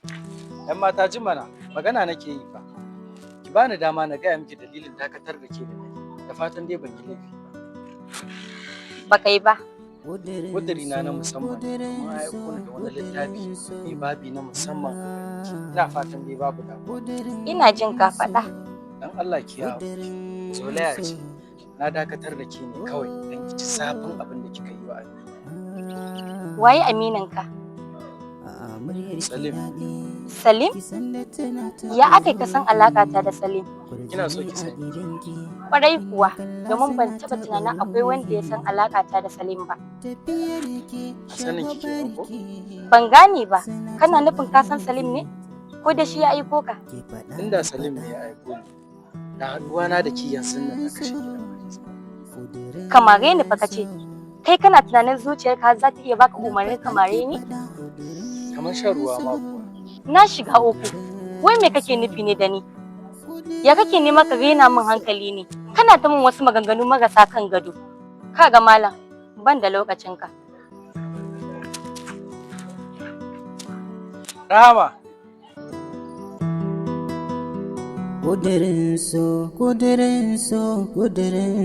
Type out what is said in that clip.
Yan mata ji mana, magana nake yi fa. Ki bani dama na gaya miki dalilin dakatar da ke da nayi. Da fatan dai ban yi laifi ba. Baka yi ba. Kudirina na musamman kuma ya aiko ni da wani littafi mai babi na musamman a gare ki. Ina fatan dai babu damuwa. Ina jin ka faɗa. Dan Allah ki yawo. Zolaya ce. Na dakatar da ke ne kawai don ki ci zafin abin da kika yi wa Amina. Waye aminanka? Salim. Salim? Ya aka ka san alaƙata da Salim? Kina so ki sani? Ƙwarai kuwa, domin ban taɓa tunanin akwai wanda ya san alaƙata da Salim ba. A sanin ki kenan ko? Ban gane ba, kana nufin ka san Salim ne? Ko da shi ya aiko ka? Inda Salim ne ya aiko ni, da haɗuwa na da ki yanzu nan na kashe gidan. Kamare ni fa kace. Kai kana tunanin zuciyarka za ta iya baka umarnin kamare ni? Kamar shan ruwa ma kuwa. Na shiga uku. Wai me kake nufi ne da ni? Ya kake nema ka rena min hankali ne? Kana ta min wasu maganganu marasa kan gado. Kaga malam, ban da lokacinka. Rahama. Kudirin so, kudirin so, kudirin